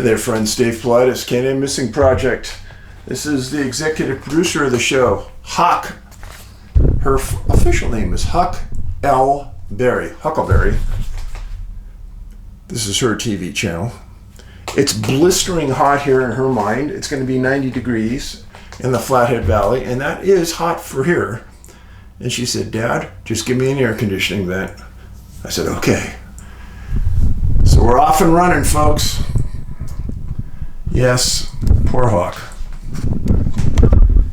Hey there, friends. Dave Paulides, Canadian Missing Project. This is the executive producer of the show, Huck. Her official name is Huck L. Berry, Huckleberry. This is her TV channel. It's blistering hot here in her mind. It's going to be 90 degrees in the Flathead Valley, and that is hot for here. And she said, "Dad, just give me an air conditioning vent." I said, "Okay." So we're off and running, folks. Yes, poor Hawk.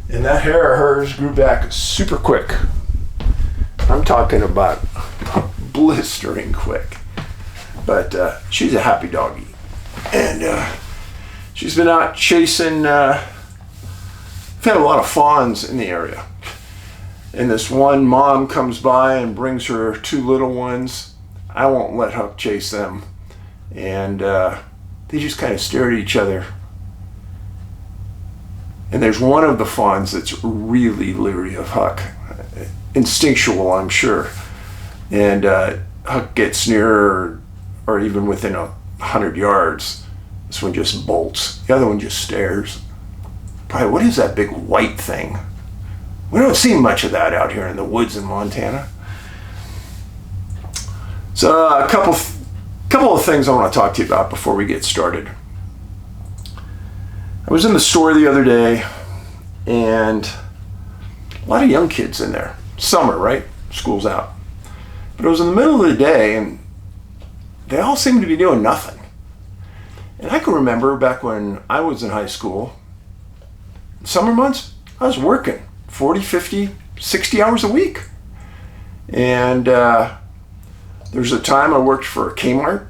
And that hair of hers grew back super quick. I'm talking about blistering quick. But she's a happy doggy. And she's been out chasing, we've had a lot of fawns in the area. And this one mom comes by and brings her two little ones. I won't let Huck chase them. And they just kind of stare at each other. And there's one of the fawns that's really leery of Huck. Instinctual, I'm sure. And Huck gets near or even within 100 yards. This one just bolts. The other one just stares. Probably, what is that big white thing? We don't see much of that out here in the woods in Montana. So a couple of things I want to talk to you about before we get started. I was in the store the other day, and a lot of young kids in there. Summer, right? School's out. But it was in the middle of the day, and they all seemed to be doing nothing. And I can remember back when I was in high school, summer months, I was working 40, 50, 60 hours a week. And there was a time I worked for Kmart.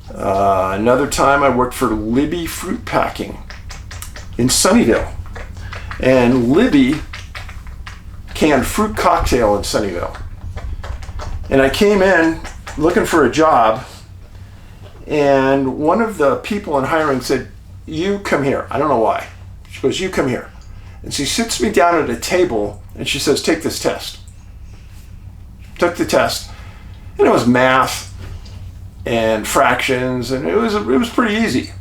Another time I worked for Libby Fruit Packing in Sunnyvale. And Libby canned fruit cocktail in Sunnyvale. And I came in looking for a job, and one of the people in hiring said, "You come here." I don't know why. She goes, "You come here." And she sits me down at a table and she says, "Take this test." Took the test, and it was math and fractions, and it was pretty easy.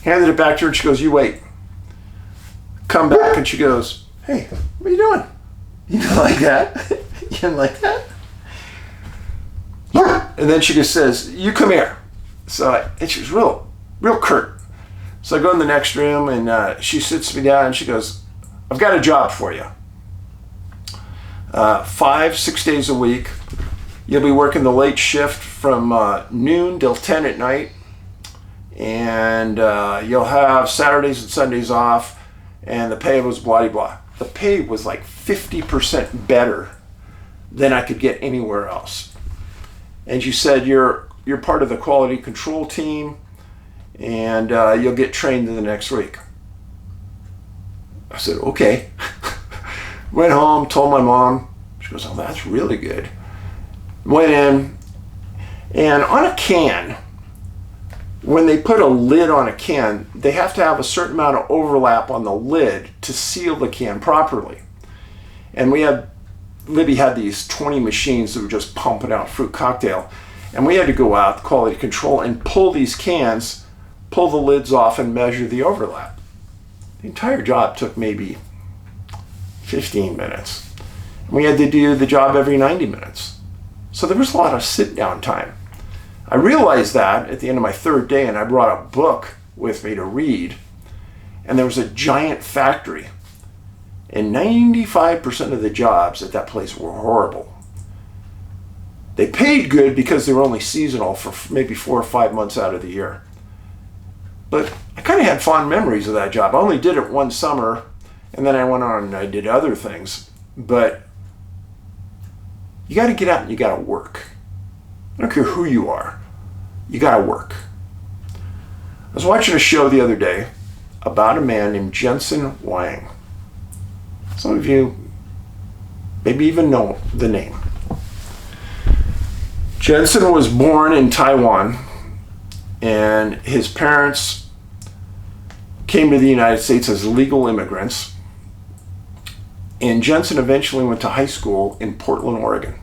Handed it back to her, and she goes, "You wait." Come back, and she goes, "Hey, what are you doing? You didn't like that? You didn't like that?" And then she just says, "You come here." And she was real curt. So I go in the next room, and she sits me down, and she goes, "I've got a job for you. 5-6 days a week. You'll be working the late shift from noon till 10 at night. And you'll have Saturdays and Sundays off. And the pay was blah, blah. The pay was like 50% better than I could get anywhere else. And she said, you're part of the quality control team, and you'll get trained in the next week." I said, "Okay." Went home, told my mom. She goes, "Oh, that's really good." Went in, and on a can, when they put a lid on a can, they have to have a certain amount of overlap on the lid to seal the can properly. And Libby had these 20 machines that were just pumping out fruit cocktail. And we had to go out, quality control, and pull these cans, pull the lids off, and measure the overlap. The entire job took maybe 15 minutes. We had to do the job every 90 minutes. So there was a lot of sit-down time. I realized that at the end of my third day, and I brought a book with me to read, and there was a giant factory. And 95% of the jobs at that place were horrible. They paid good because they were only seasonal for maybe 4 or 5 months out of the year. But I kind of had fond memories of that job. I only did it one summer, and then I went on and I did other things. But you got to get out and you got to work. I don't care who you are. You got to work. I was watching a show the other day about a man named Jensen Wang. Some of you maybe even know the name. Jensen was born in Taiwan, and his parents came to the United States as legal immigrants. And Jensen eventually went to high school in Portland, Oregon.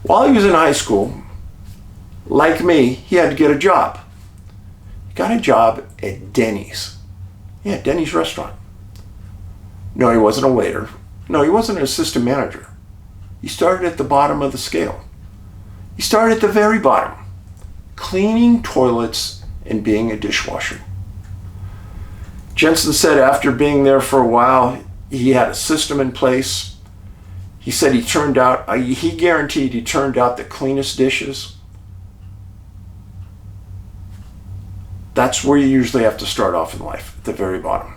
While he was in high school, Like me, he had to get a job. He got a job at Dennys. Yeah, Dennys restaurant. No, he wasn't a waiter. No, he wasn't an assistant manager. He started at the bottom of the scale. He started at the very bottom, cleaning toilets and being a dishwasher. Jensen said after being there for a while, he had a system in place. He said he guaranteed he turned out the cleanest dishes. That's where you usually have to start off in life, at the very bottom.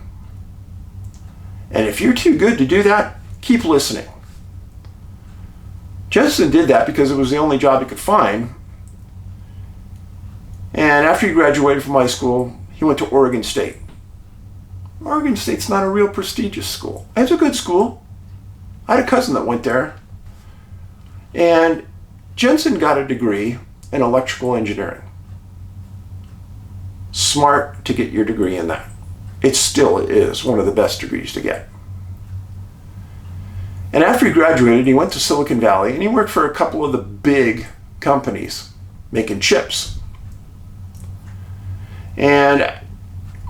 And if you're too good to do that, keep listening. Jensen did that because it was the only job he could find. And after he graduated from high school, he went to Oregon State. Oregon State's not a real prestigious school. It's a good school. I had a cousin that went there. And Jensen got a degree in electrical engineering. Smart to get your degree in that. It still is one of the best degrees to get. And after he graduated, he went to Silicon Valley and he worked for a couple of the big companies making chips. And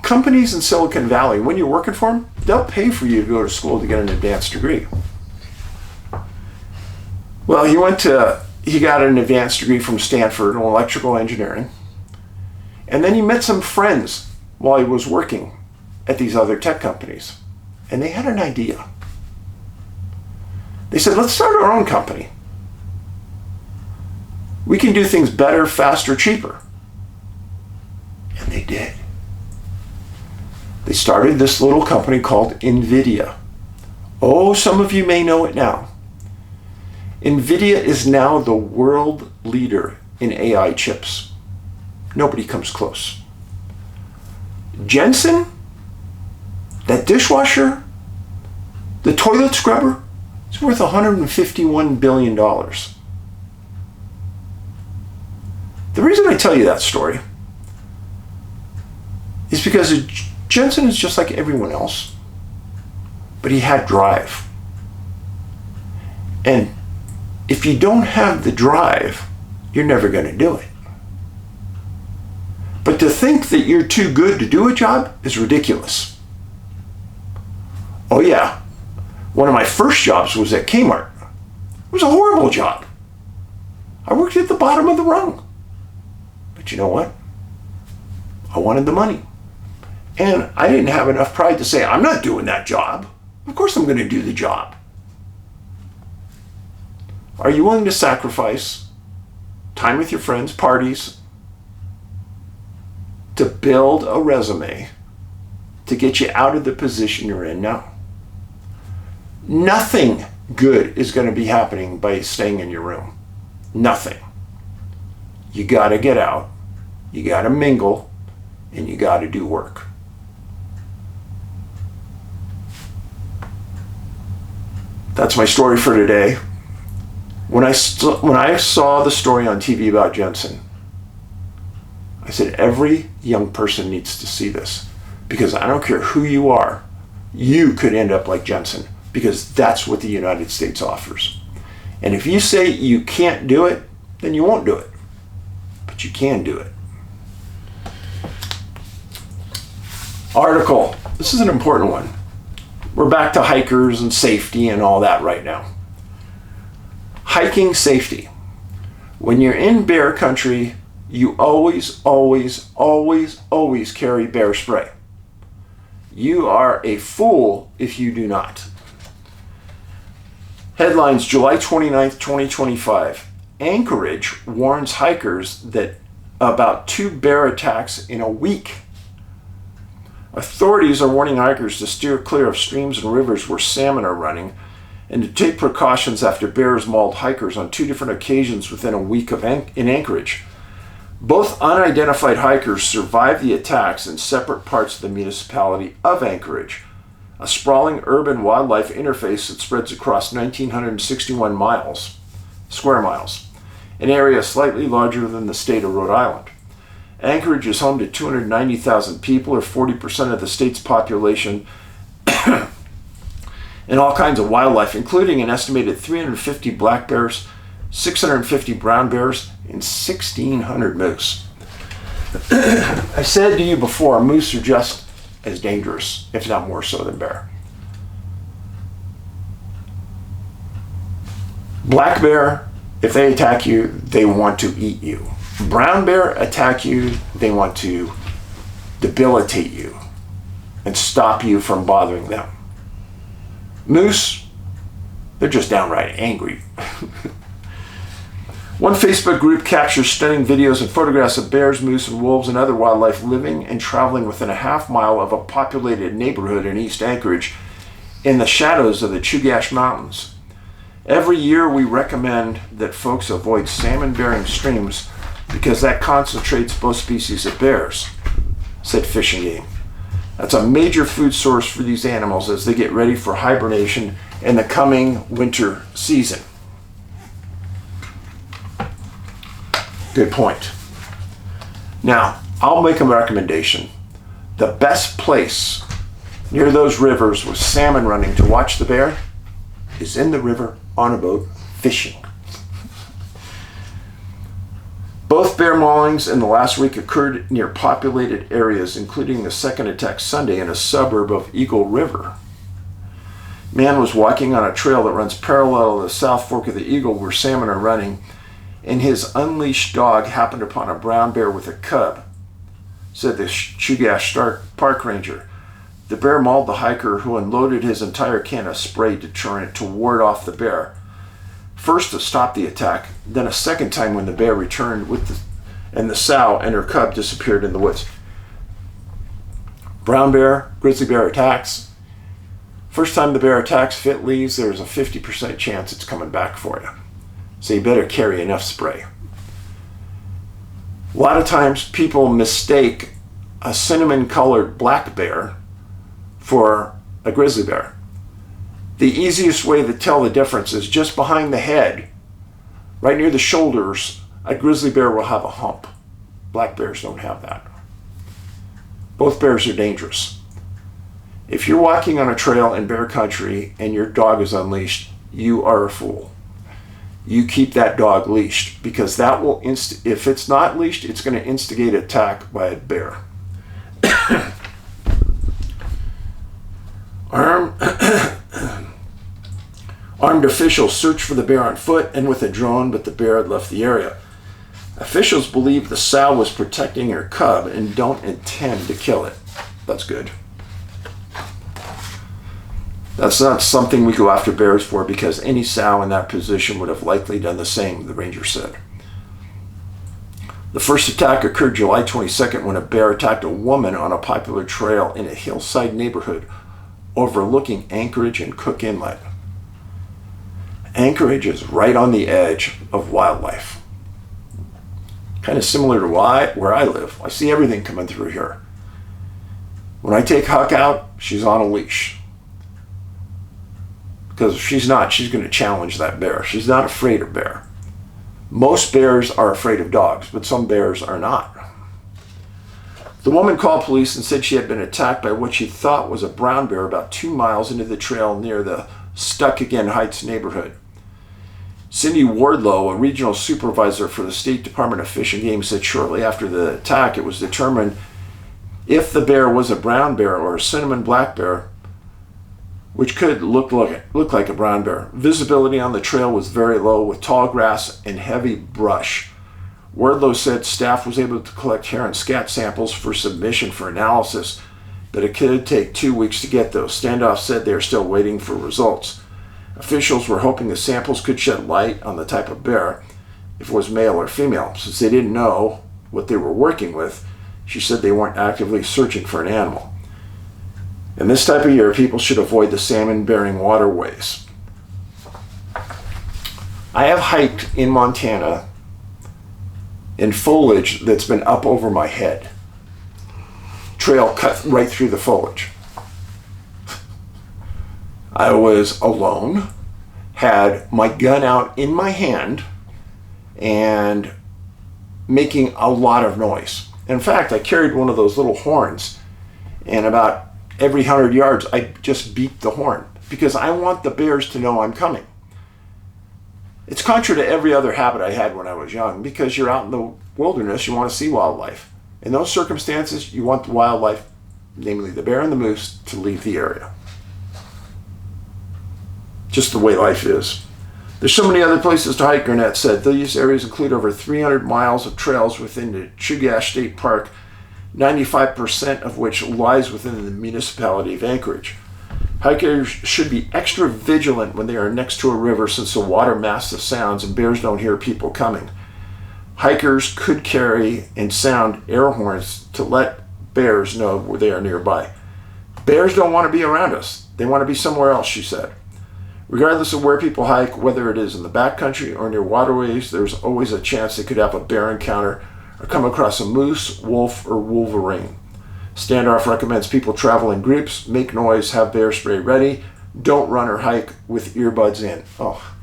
companies in Silicon Valley, when you're working for them, they'll pay for you to go to school to get an advanced degree. Well, he got an advanced degree from Stanford in electrical engineering. And then he met some friends while he was working at these other tech companies. And they had an idea. They said, let's start our own company. We can do things better, faster, cheaper. And they did. They started this little company called NVIDIA. Oh, some of you may know it now. NVIDIA is now the world leader in AI chips. Nobody comes close. Jensen, that dishwasher, the toilet scrubber, it's worth $151 billion. The reason I tell you that story is because Jensen is just like everyone else, but he had drive. And if you don't have the drive, you're never going to do it. But to think that you're too good to do a job is ridiculous. Oh yeah, one of my first jobs was at Kmart. It was a horrible job. I worked at the bottom of the rung. But you know what? I wanted the money. And I didn't have enough pride to say, I'm not doing that job. Of course I'm going to do the job. Are you willing to sacrifice time with your friends, parties, to build a resume to get you out of the position you're in now? Nothing good is going to be happening by staying in your room. Nothing. You got to get out, you got to mingle, and you got to do work. That's my story for today. When I saw the story on TV about Jensen, I said, every young person needs to see this, because I don't care who you are, you could end up like Jensen, because that's what the United States offers. And if you say you can't do it, then you won't do it. But you can do it. Article. This is an important one. We're back to hikers and safety and all that right now. Hiking safety. When you're in bear country, you always, always, always, always carry bear spray. You are a fool if you do not. Headlines, July 29th, 2025. Anchorage warns hikers that about 2 bear attacks in a week. Authorities are warning hikers to steer clear of streams and rivers where salmon are running, and to take precautions after bears mauled hikers on 2 different occasions within a week in Anchorage. Both unidentified hikers survived the attacks in separate parts of the municipality of Anchorage, a sprawling urban wildlife interface that spreads across 1,961 square miles, an area slightly larger than the state of Rhode Island. Anchorage is home to 290,000 people, or 40% of the state's population, and all kinds of wildlife, including an estimated 350 black bears, 650 brown bears, and 1,600 moose. I said to you before, moose are just as dangerous, if not more so, than bear. Black bear, if they attack you, they want to eat you. Brown bear attack you, they want to debilitate you and stop you from bothering them. Moose, they're just downright angry. One Facebook group captures stunning videos and photographs of bears, moose, and wolves and other wildlife living and traveling within a half-mile of a populated neighborhood in East Anchorage in the shadows of the Chugach Mountains. Every year we recommend that folks avoid salmon-bearing streams because that concentrates both species of bears, said Fish and Game. That's a major food source for these animals as they get ready for hibernation in the coming winter season. Good point. Now, I'll make a recommendation. The best place near those rivers with salmon running to watch the bear is in the river on a boat fishing. Both bear maulings in the last week occurred near populated areas, including the second attack Sunday in a suburb of Eagle River. Man was walking on a trail that runs parallel to the South Fork of the Eagle where salmon are running, and his unleashed dog happened upon a brown bear with a cub, said the Chugach Park Ranger. The bear mauled the hiker, who unloaded his entire can of spray deterrent to ward off the bear. First to stop the attack, then a second time when the bear returned and the sow and her cub disappeared in the woods. Brown bear, grizzly bear attacks. First time the bear attacks, if it leaves, there's a 50% chance it's coming back for you. So you better carry enough spray. A lot of times people mistake a cinnamon-colored black bear for a grizzly bear. The easiest way to tell the difference is just behind the head, right near the shoulders, a grizzly bear will have a hump. Black bears don't have that. Both bears are dangerous. If you're walking on a trail in bear country and your dog is unleashed, you are a fool. You keep that dog leashed, because that will if it's not leashed, it's going to instigate attack by a bear. Armed officials searched for the bear on foot and with a drone, but the bear had left the area. Officials believe the sow was protecting her cub and don't intend to kill it. That's good. That's not something we go after bears for, because any sow in that position would have likely done the same, the ranger said. The first attack occurred July 22nd when a bear attacked a woman on a popular trail in a hillside neighborhood overlooking Anchorage and Cook Inlet. Anchorage is right on the edge of wildlife. Kind of similar to where I live. I see everything coming through here. When I take Huck out, she's on a leash. Because if she's not, she's going to challenge that bear. She's not afraid of bear. Most bears are afraid of dogs, but some bears are not. The woman called police and said she had been attacked by what she thought was a brown bear about 2 miles into the trail near the Stuck Again Heights neighborhood. Cindy Wardlow, a regional supervisor for the State Department of Fish and Game, said shortly after the attack it was determined if the bear was a brown bear or a cinnamon black bear, which could look like a brown bear. Visibility on the trail was very low with tall grass and heavy brush. Wardlow said staff was able to collect hair and scat samples for submission for analysis, but it could take 2 weeks to get those. Standoff said they are still waiting for results. Officials were hoping the samples could shed light on the type of bear, if it was male or female. Since they didn't know what they were working with, she said they weren't actively searching for an animal. In this type of year, people should avoid the salmon-bearing waterways. I have hiked in Montana in foliage that's been up over my head. Trail cut right through the foliage. I was alone, had my gun out in my hand, and making a lot of noise. In fact, I carried one of those little horns, and about every 100 yards, I just beat the horn because I want the bears to know I'm coming. It's contrary to every other habit I had when I was young, because you're out in the wilderness, you want to see wildlife. In those circumstances, you want the wildlife, namely the bear and the moose, to leave the area. Just the way life is. There's so many other places to hike, Gurnett said. These areas include over 300 miles of trails within the Chugach State Park, 95% of which lies within the municipality of Anchorage. Hikers should be extra vigilant when they are next to a river, since the water masks the sounds and bears don't hear people coming. Hikers could carry and sound air horns to let bears know they are nearby. Bears don't want to be around us. They want to be somewhere else, she said. Regardless of where people hike, whether it is in the backcountry or near waterways, there's always a chance they could have a bear encounter or come across a moose, wolf, or wolverine. Standoff recommends people travel in groups, make noise, have bear spray ready, don't run or hike with earbuds in. Oh.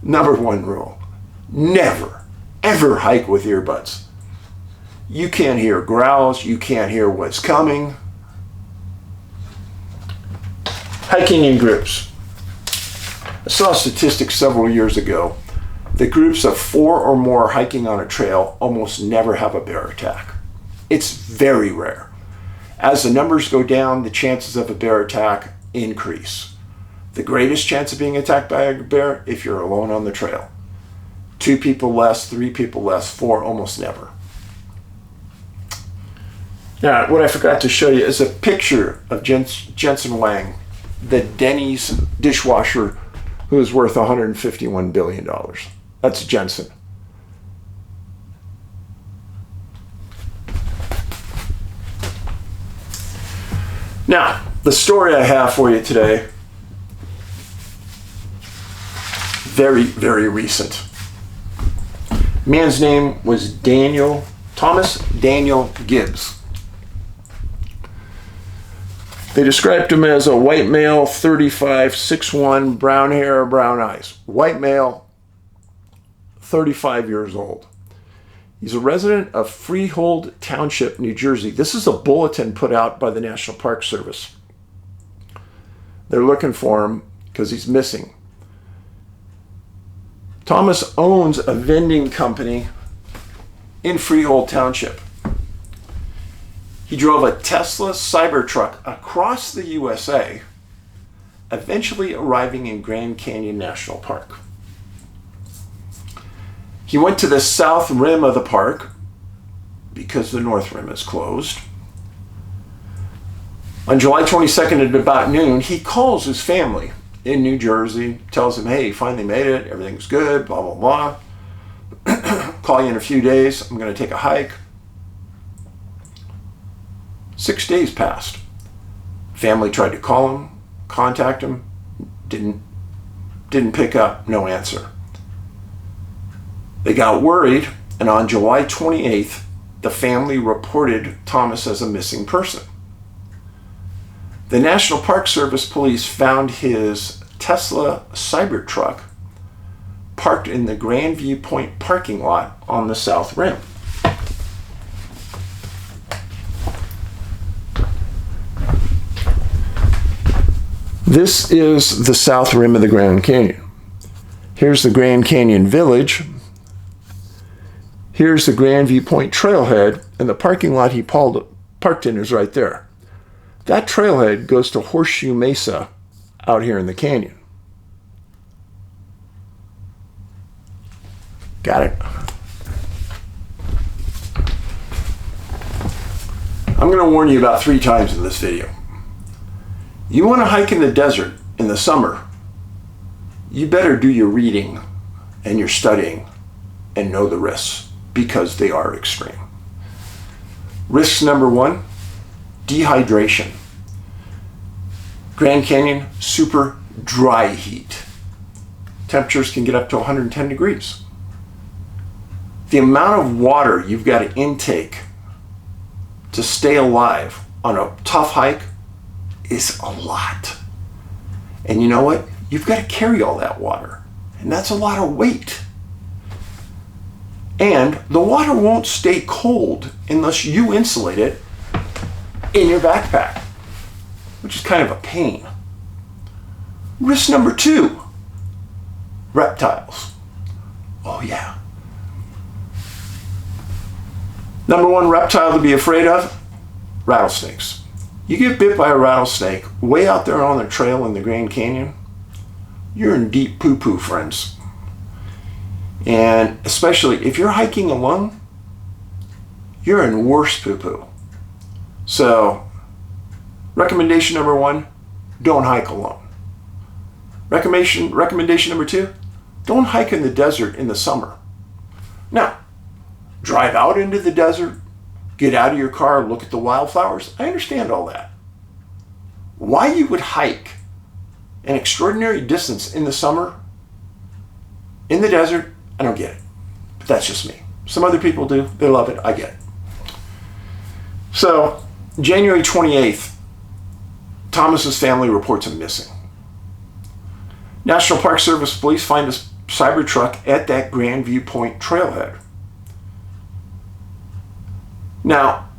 Number one rule, never, ever hike with earbuds. You can't hear growls, you can't hear what's coming. Hiking in groups. I saw statistics several years ago that groups of 4 or more hiking on a trail almost never have a bear attack. It's very rare. As the numbers go down, the chances of a bear attack increase. The greatest chance of being attacked by a bear if you're alone on the trail. 2 people less, 3 people less, 4 almost never. Now, what I forgot to show you is a picture of Jensen Wang, the Dennys Dishwasher, who is worth $151 billion. That's Jensen. Now, the story I have for you today, very, very recent. Man's name was Tomas Daniel Gibbs. They described him as a white male, 35, 6'1", brown hair, brown eyes. White male, 35 years old. He's a resident of Freehold Township, New Jersey. This is a bulletin put out by the National Park Service. They're looking for him because he's missing. Thomas owns a vending company in Freehold Township. He drove a Tesla Cybertruck across the USA, eventually arriving in Grand Canyon National Park. He went to the south rim of the park because the north rim is closed. On July 22nd at about noon, he calls his family in New Jersey, tells them, hey, finally made it, everything's good, blah, blah, blah. Call you in a few days, I'm going to take a hike. 6 days passed. Family tried to call him, contact him, didn't pick up, no answer. They got worried, and on July 28th, the family reported Thomas as a missing person. The National Park Service police found his Tesla Cybertruck parked in the Grand View Point parking lot on the south rim. This is the south rim of the Grand Canyon. Here's the Grand Canyon Village. Here's the Grand View Point trailhead, and the parking lot he parked in is right there. That trailhead goes to Horseshoe Mesa out here in the canyon. Got it? I'm going to warn you about 3 times in this video. You want to hike in the desert in the summer, you better do your reading and your studying and know the risks, because they are extreme. Risk number 1, dehydration. Grand Canyon, super dry heat. Temperatures can get up to 110 degrees. The amount of water you've got to intake to stay alive on a tough hike is a lot. And you know what? You've got to carry all that water, and that's a lot of weight. And the water won't stay cold unless you insulate it in your backpack, which is kind of a pain. Risk number 2, reptiles. Oh yeah. Number one reptile to be afraid of, rattlesnakes. You get bit by a rattlesnake way out there on the trail in the Grand Canyon, you're in deep poo-poo, friends. And especially if you're hiking alone, you're in worse poo-poo. So, recommendation number one, don't hike alone. Recommendation number two, don't hike in the desert in the summer. Now, drive out into the desert, get out of your car, look at the wildflowers. I understand all that. Why you would hike an extraordinary distance in the summer in the desert, I don't get it. But that's just me. Some other people do. They love it. I get it. So, January 28th, Thomas's family reports him missing. National Park Service police find a Cybertruck at that Grandview Point trailhead. Now,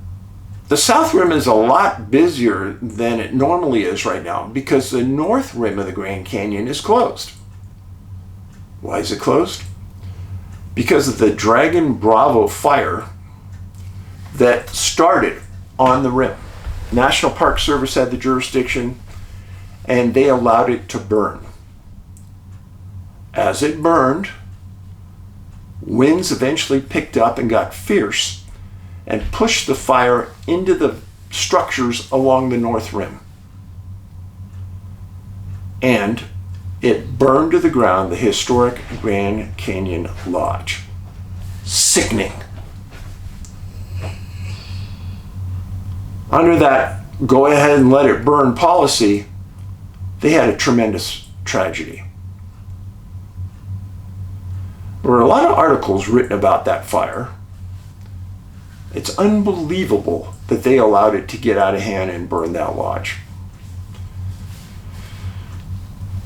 the south rim is a lot busier than it normally is right now because the north rim of the Grand Canyon is closed. Why is it closed? Because of the Dragon Bravo fire that started on the rim. National Park Service had the jurisdiction and they allowed it to burn. As it burned, winds eventually picked up and got fierce and pushed the fire into the structures along the north rim. And it burned to the ground the historic Grand Canyon Lodge. Sickening. Under that go ahead and let it burn policy, they had a tremendous tragedy. There were a lot of articles written about that fire. It's unbelievable that they allowed it to get out of hand and burn that lodge.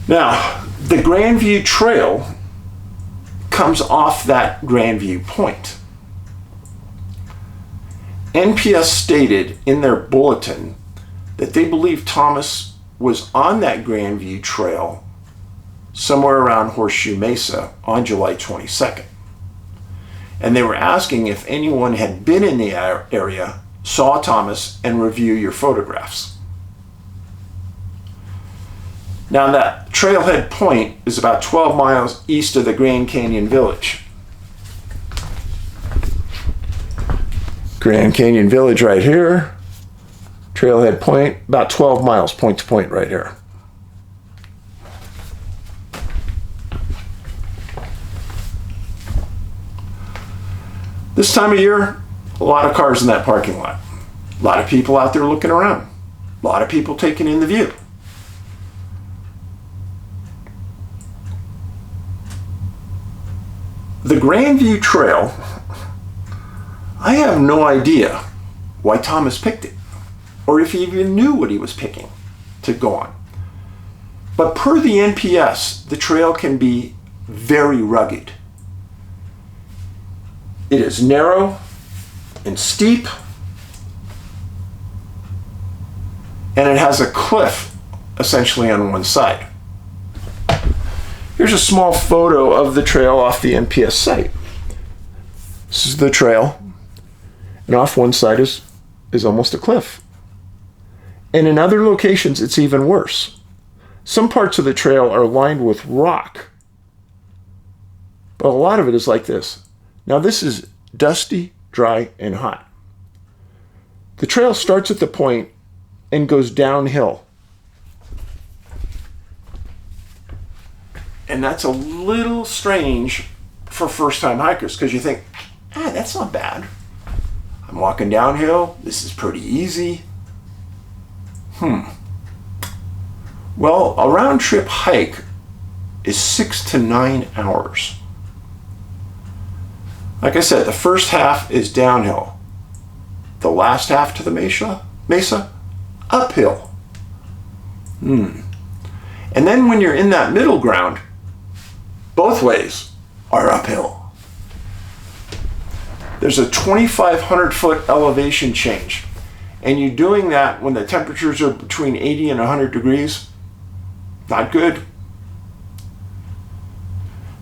Now, the Grandview Trail comes off that Grandview Point. NPS stated in their bulletin that they believe Thomas was on that Grandview Trail somewhere around Horseshoe Mesa on July 22nd. And they were asking if anyone had been in the area, saw Thomas, and review your photographs. Now that trailhead point is about 12 miles east of the Grand Canyon Village. Grand Canyon Village right here. Trailhead point, about 12 miles point to point right here. This time of year, a lot of cars in that parking lot. A lot of people out there looking around. A lot of people taking in the view. The Grandview Trail, I have no idea why Thomas picked it, or if he even knew what he was picking to go on. But per the NPS, the trail can be very rugged. It is narrow and steep, and it has a cliff essentially on one side. Here's a small photo of the trail off the NPS site. This is the trail, and off one side is almost a cliff. And in other locations, it's even worse. Some parts of the trail are lined with rock, but a lot of it is like this. Now this is dusty, dry, and hot. The trail starts at the point and goes downhill. And that's a little strange for first-time hikers because you think, that's not bad. I'm walking downhill. This is pretty easy. Well, a round-trip hike is 6 to 9 hours. Like I said, the first half is downhill. The last half to the mesa, uphill. And then when you're in that middle ground, both ways are uphill. There's a 2,500 foot elevation change. And you're doing that when the temperatures are between 80 and 100 degrees. Not good.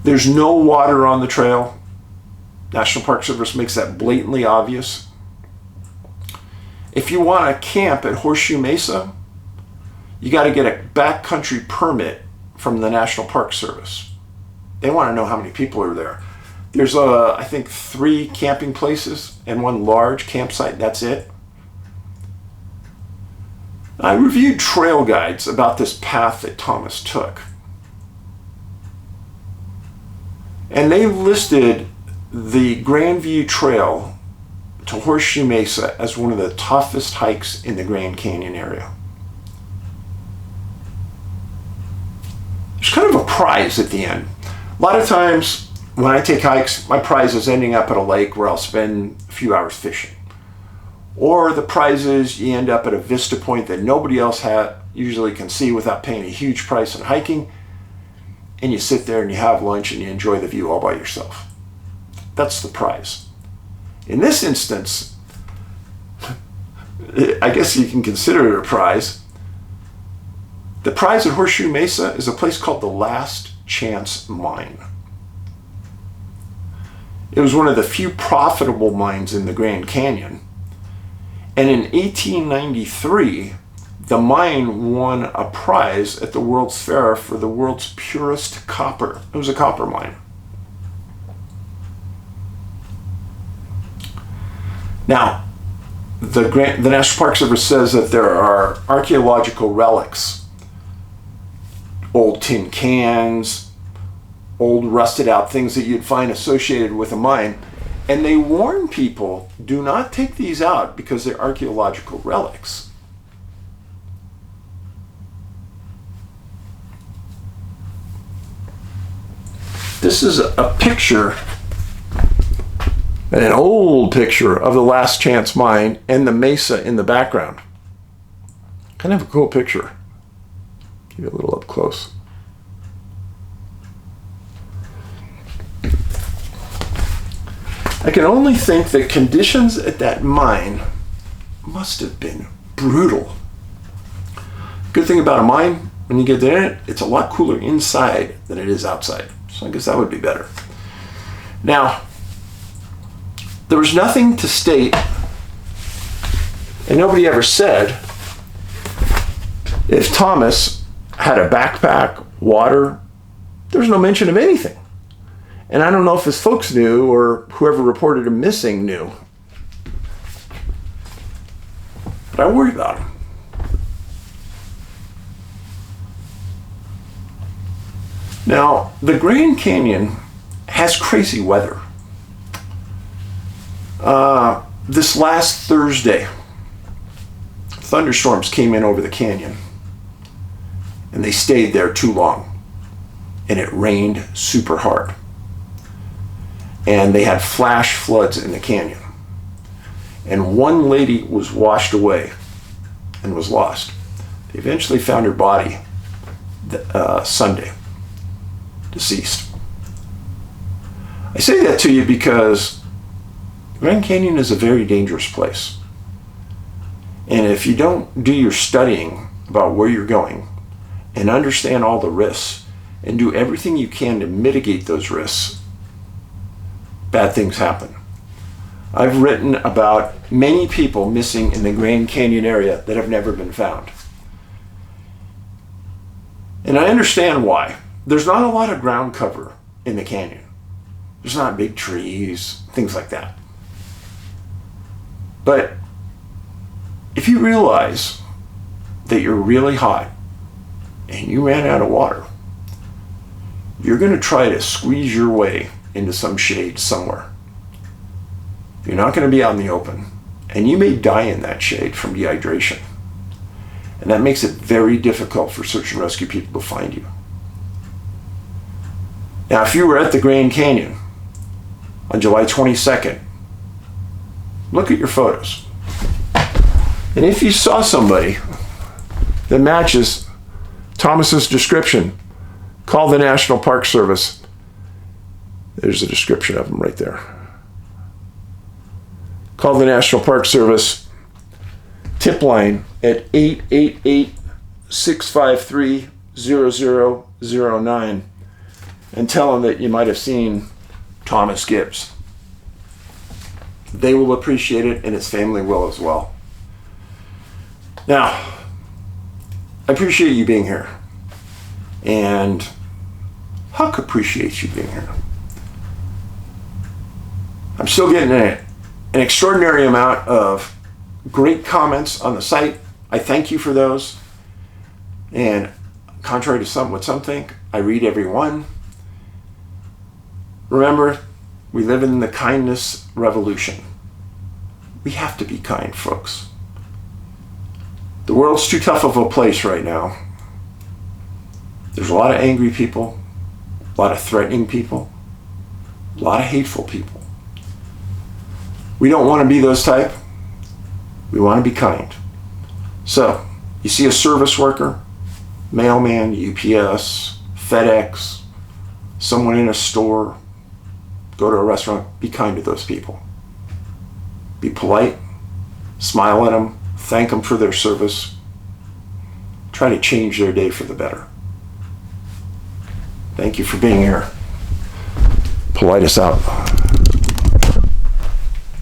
There's no water on the trail. National Park Service makes that blatantly obvious. If you want to camp at Horseshoe Mesa, you got to get a backcountry permit from the National Park Service. They want to know how many people are there. There's, I think, 3 camping places and 1 large campsite. That's it. I reviewed trail guides about this path that Tomas took. And they listed the Grandview Trail to Horseshoe Mesa as one of the toughest hikes in the Grand Canyon area. There's kind of a prize at the end. A lot of times when I take hikes, my prize is ending up at a lake where I'll spend a few hours fishing. Or the prize is you end up at a vista point that nobody else usually can see without paying a huge price on hiking, and you sit there and you have lunch and you enjoy the view all by yourself. That's the prize. In this instance, I guess you can consider it a prize. The prize at Horseshoe Mesa is a place called the Last Chance Mine. It was one of the few profitable mines in the Grand Canyon. And in 1893, the mine won a prize at the World's Fair for the world's purest copper. It was a copper mine. Now, the National Park Service says that there are archaeological relics, old tin cans, old rusted out things that you'd find associated with a mine. And they warn people, do not take these out because they're archaeological relics. This is a picture, an old picture of the Last Chance Mine and the mesa in the background. Kind of a cool picture. Give you a little up close. I can only think that conditions at that mine must have been brutal. Good thing about a mine, when you get in it, it's a lot cooler inside than it is outside. So I guess that would be better. Now, there was nothing to state, and nobody ever said, if Tomas had a backpack, water. There was no mention of anything. And I don't know if his folks knew or whoever reported him missing knew. But I worry about him. Now, the Grand Canyon has crazy weather. This last Thursday, thunderstorms came in over the canyon, and they stayed there too long, and it rained super hard. And they had flash floods in the canyon. And one lady was washed away and was lost. They eventually found her body Sunday, deceased. I say that to you because Grand Canyon is a very dangerous place. And if you don't do your studying about where you're going and understand all the risks and do everything you can to mitigate those risks, bad things happen. I've written about many people missing in the Grand Canyon area that have never been found. And I understand why. There's not a lot of ground cover in the canyon. There's not big trees, things like that. But if you realize that you're really hot and you ran out of water, you're going to try to squeeze your way into some shade somewhere. You're not going to be out in the open, and you may die in that shade from dehydration. And that makes it very difficult for search and rescue people to find you. Now, if you were at the Grand Canyon on July 22nd, look at your photos. And if you saw somebody that matches Tomas's description, call the National Park Service. There's a description of them right there. Call the National Park Service tip line at 888-653-0009. and tell them that you might have seen Tomas Gibbs. They will appreciate it, and his family will as well. Now, I appreciate you being here, and Huck appreciates you being here. I'm still getting an extraordinary amount of great comments on the site. I thank you for those. And contrary to what some think, I read every one. Remember, we live in the kindness revolution. We have to be kind, folks. The world's too tough of a place right now. There's a lot of angry people, a lot of threatening people, a lot of hateful people. We don't want to be those type. We want to be kind. So, you see a service worker, mailman, UPS, FedEx, someone in a store, go to a restaurant, be kind to those people. Be polite, smile at them, thank them for their service. Try to change their day for the better. Thank you for being here. Paulides out.